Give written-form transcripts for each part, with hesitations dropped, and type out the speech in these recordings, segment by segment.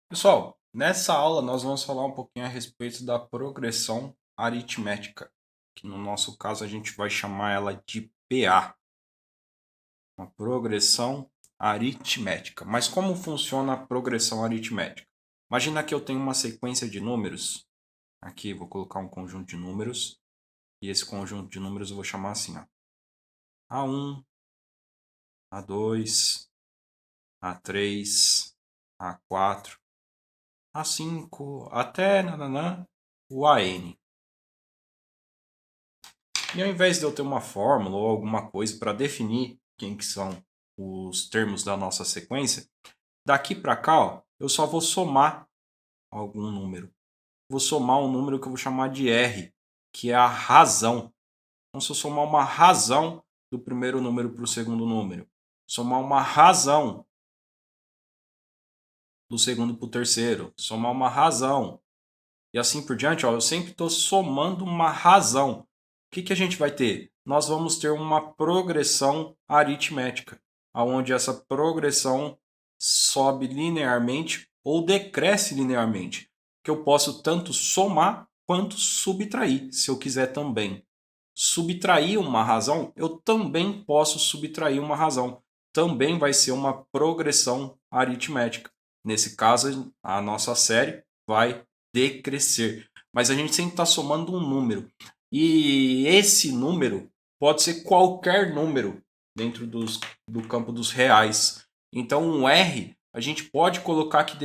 Pessoal, nessa aula nós vamos falar um pouquinho a respeito da progressão aritmética, que no nosso caso a gente vai chamar ela de PA, uma progressão aritmética. Mas como funciona a progressão aritmética? Imagina que eu tenho uma sequência de números, aqui vou colocar um conjunto de números, e esse conjunto de números eu vou chamar assim, ó, A1, A2, A3, A4, A5, até nananã, o AN. E ao invés de eu ter uma fórmula ou alguma coisa para definir quem que são os termos da nossa sequência, daqui para cá, ó, eu só vou somar algum número. Vou somar um número que eu vou chamar de R, que é a razão. Então, se eu somar uma razão do primeiro número para o segundo número, somar uma razão do segundo para o terceiro, somar uma razão, e assim por diante, ó, eu sempre estou somando uma razão. O que a gente vai ter? Nós vamos ter uma progressão aritmética, onde essa progressão sobe linearmente ou decresce linearmente, que eu posso tanto somar quanto subtrair, se eu quiser também. Subtrair uma razão, eu também posso subtrair uma razão. Também vai ser uma progressão aritmética. Nesse caso, a nossa série vai decrescer. Mas a gente sempre está somando um número. E esse número pode ser qualquer número dentro do campo dos reais. Então, um R, a gente pode colocar que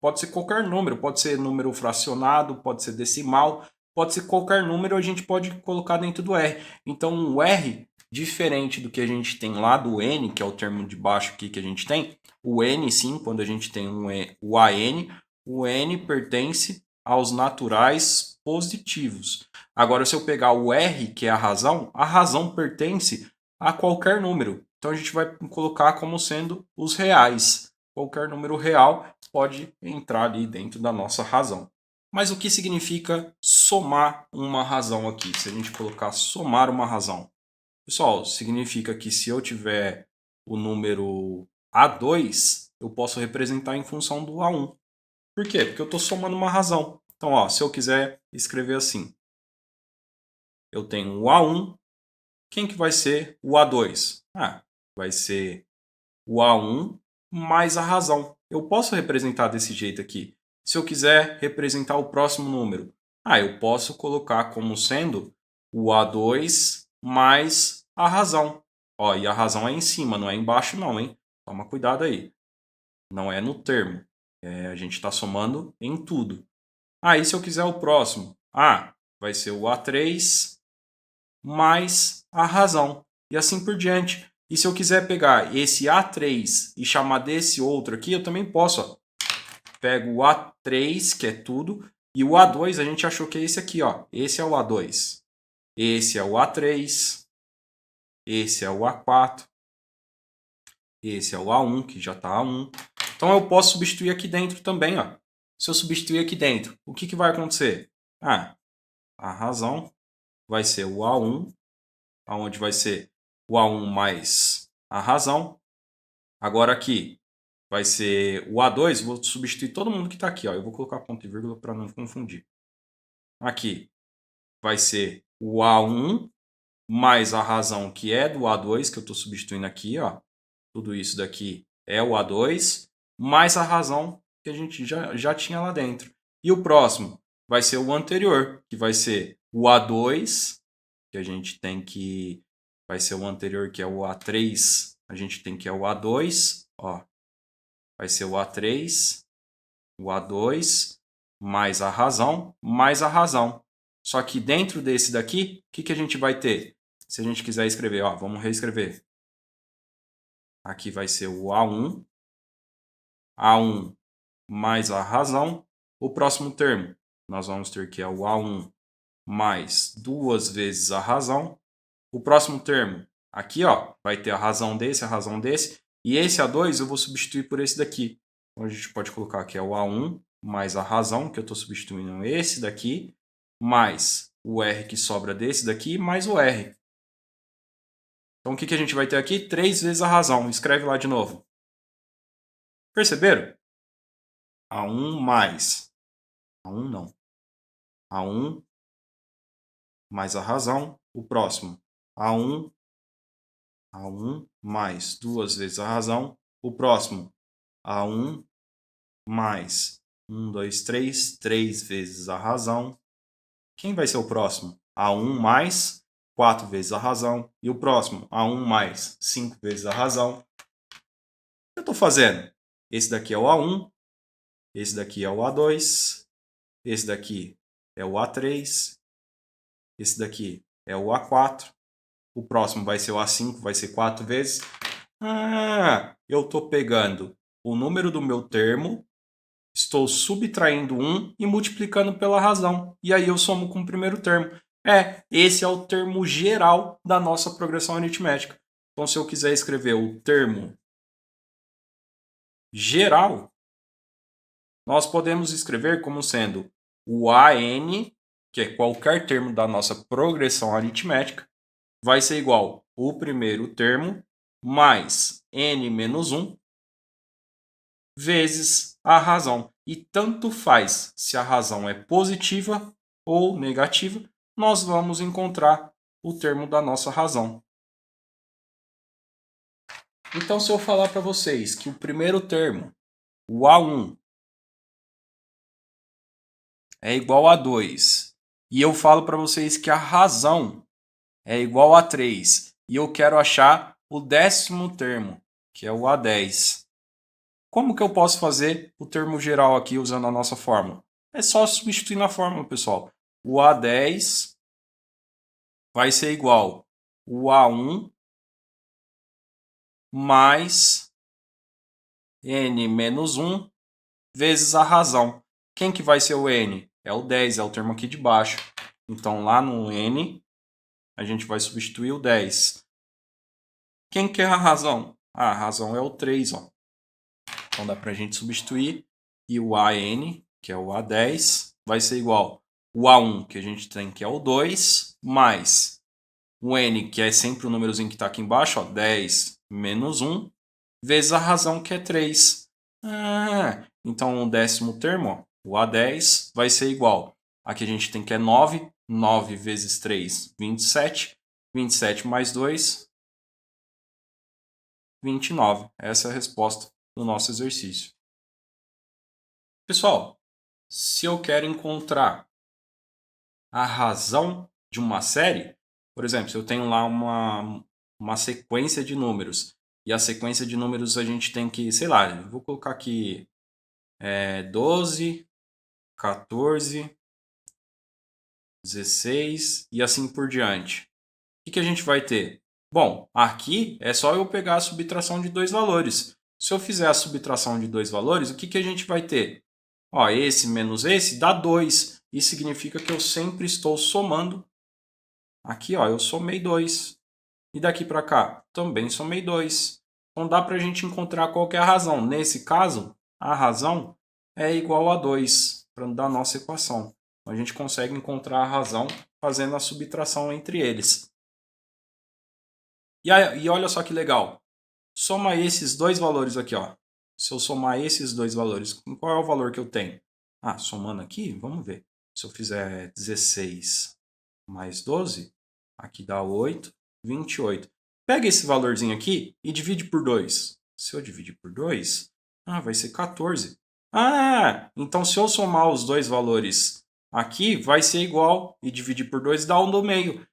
pode ser qualquer número. Pode ser número fracionado, pode ser decimal, pode ser qualquer número, a gente pode colocar dentro do R. Então, o R, diferente do que a gente tem lá do N, que é o termo de baixo aqui que a gente tem, o N, sim, quando a gente tem o AN, o N pertence aos naturais positivos. Agora, se eu pegar o R, que é a razão pertence a qualquer número. Então, a gente vai colocar como sendo os reais. Qualquer número real pode entrar ali dentro da nossa razão. Mas o que significa somar uma razão aqui? Se a gente colocar somar uma razão. Pessoal, significa que se eu tiver o número A2, eu posso representar em função do A1. Por quê? Porque eu estou somando uma razão. Então, ó, se eu quiser escrever assim, eu tenho o A1, quem que vai ser o A2? Vai ser o A1 mais a razão. Eu posso representar desse jeito aqui. Se eu quiser representar o próximo número, eu posso colocar como sendo o A2 mais a razão. Ó, e a razão é em cima, não é embaixo não, hein? Toma cuidado aí. Não é no termo. A gente está somando em tudo. E se eu quiser o próximo? Vai ser o A3 mais a razão. E assim por diante. E se eu quiser pegar esse A3 e chamar desse outro aqui, eu também posso. Ó. Pego o A3, que é tudo, e o A2 a gente achou que é esse aqui. Ó. Esse é o A2. Esse é o A3. Esse é o A4. Esse é o A1, que já está A1. Então eu posso substituir aqui dentro também. Ó. Se eu substituir aqui dentro, o que vai acontecer? A razão vai ser o A1, onde vai ser o A1 mais a razão. Agora aqui vai ser o A2, vou substituir todo mundo que está aqui. Ó. Eu vou colocar ponto e vírgula para não confundir. Aqui vai ser o A1 mais a razão que é do A2, que eu estou substituindo aqui. Ó. Tudo isso daqui é o A2, mais a razão que a gente já tinha lá dentro. E o próximo vai ser o anterior, que vai ser o A2, que a gente tem que... Vai ser o anterior, que é o A3, a gente tem que é o A2, ó. Vai ser o A3, o A2, mais a razão, mais a razão. Só que dentro desse daqui, o que a gente vai ter? Se a gente quiser escrever, ó, vamos reescrever. Aqui vai ser o A1, A1 mais a razão. O próximo termo, nós vamos ter que é o A1 mais duas vezes a razão. O próximo termo, aqui ó, vai ter a razão desse, a razão desse. E esse A2 eu vou substituir por esse daqui. Então a gente pode colocar aqui é o A1 mais a razão, que eu estou substituindo esse daqui, mais o R que sobra desse daqui, mais o R. Então o que a gente vai ter aqui? 3 vezes a razão. Escreve lá de novo. Perceberam? A1 mais. A1 não. A1 mais a razão. O próximo. A1 mais 2 vezes a razão. O próximo. A1 mais 1, 2, 3. 3 vezes a razão. Quem vai ser o próximo? A1 mais 4 vezes a razão. E o próximo? A1 mais 5 vezes a razão. O que eu estou fazendo? Esse daqui é o A1. Esse daqui é o A2. Esse daqui é o A3. Esse daqui é o A4. O próximo vai ser o A5, vai ser 4 vezes. Eu estou pegando o número do meu termo, estou subtraindo 1 e multiplicando pela razão. E aí eu somo com o primeiro termo. Esse é o termo geral da nossa progressão aritmética. Então, se eu quiser escrever o termo geral, nós podemos escrever como sendo o AN, que é qualquer termo da nossa progressão aritmética, vai ser igual o primeiro termo mais n menos 1 vezes a razão. E tanto faz se a razão é positiva ou negativa, nós vamos encontrar o termo da nossa razão. Então, se eu falar para vocês que o primeiro termo, o A1, é igual a 2, e eu falo para vocês que a razão é igual a 3, e eu quero achar o décimo termo, que é o A10. Como que eu posso fazer o termo geral aqui usando a nossa fórmula? É só substituir na fórmula, pessoal. O A10 vai ser igual o A1 mais n menos 1 vezes a razão. Quem que vai ser o n? É o 10, é o termo aqui de baixo. Então, lá no n, a gente vai substituir o 10. Quem que é a razão? A razão é o 3, ó. Então, dá para a gente substituir. E o AN, que é o A10, vai ser igual o A1, que a gente tem, que é o 2, mais o N, que é sempre o númerozinho que está aqui embaixo, ó, 10 menos 1, vezes a razão, que é 3. Então, o décimo termo, ó, o A10, vai ser igual. Aqui a gente tem que é 9. 9 vezes 3, 27. 27 mais 2, 29. Essa é a resposta do nosso exercício. Pessoal, se eu quero encontrar a razão de uma série, por exemplo, se eu tenho lá uma sequência de números, e a sequência de números a gente tem que, sei lá, eu vou colocar aqui 12, 14, 16 e assim por diante. O que a gente vai ter? Bom, aqui é só eu pegar a subtração de dois valores. Se eu fizer a subtração de dois valores, o que a gente vai ter? Ó, esse menos esse dá 2. Isso significa que eu sempre estou somando. Aqui, ó, eu somei 2. E daqui para cá, também somei 2. Então dá para a gente encontrar qual que é a razão. Nesse caso, a razão é igual a 2 para dar a nossa equação. Então, a gente consegue encontrar a razão fazendo a subtração entre eles. E olha só que legal. Soma esses dois valores aqui, ó. Se eu somar esses dois valores, qual é o valor que eu tenho? Somando aqui, vamos ver. Se eu fizer 16 mais 12, aqui dá 8, 28. Pega esse valorzinho aqui e divide por 2. Se eu dividir por 2, vai ser 14. Então se eu somar os dois valores aqui, vai ser igual, e dividir por 2 dá 1 do meio.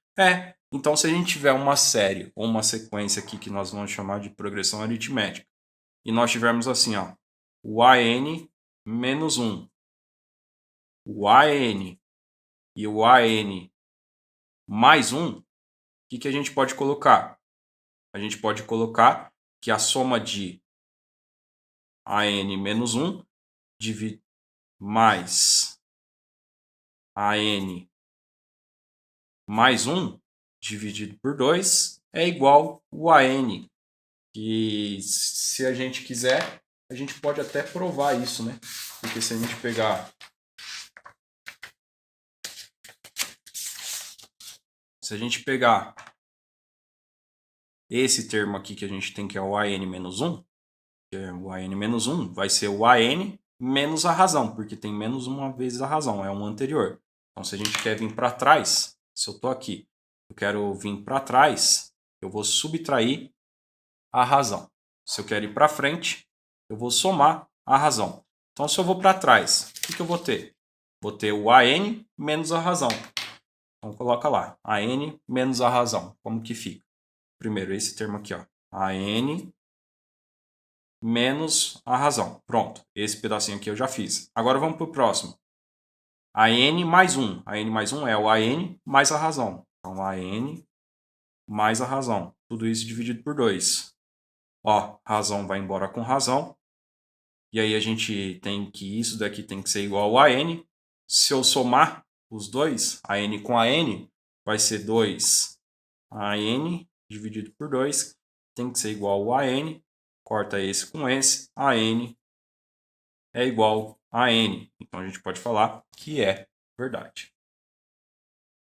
Então se a gente tiver uma série ou uma sequência aqui que nós vamos chamar de progressão aritmética, e nós tivermos assim, ó, o AN menos 1, o AN e o AN mais 1, o que a gente pode colocar? A gente pode colocar que a soma de AN menos 1 mais AN mais 1 dividido por 2 é igual o AN. E se a gente quiser, a gente pode até provar isso, né? Porque se a gente pegar... Se a gente pegar esse termo aqui que a gente tem, que é o AN menos 1, que é o AN menos 1, vai ser o AN menos a razão, porque tem menos uma vez a razão, é um anterior. Então, se a gente quer vir para trás, se eu estou aqui, eu quero vir para trás, eu vou subtrair a razão. Se eu quero ir para frente, eu vou somar a razão. Então, se eu vou para trás, o que eu vou ter? Vou ter o AN menos a razão. Então, coloca lá, AN menos a razão. Como que fica? Primeiro, esse termo aqui, ó, AN menos a razão. Pronto, esse pedacinho aqui eu já fiz. Agora vamos para o próximo. AN mais 1. AN mais 1 é o AN mais a razão. Então, AN mais a razão. Tudo isso dividido por 2. Ó, razão vai embora com razão. E aí a gente tem que isso daqui tem que ser igual a AN. Se eu somar os dois, AN com AN, vai ser 2 AN dividido por 2. Tem que ser igual a AN. Corta esse com esse. AN é igual a N. Então a gente pode falar que é verdade.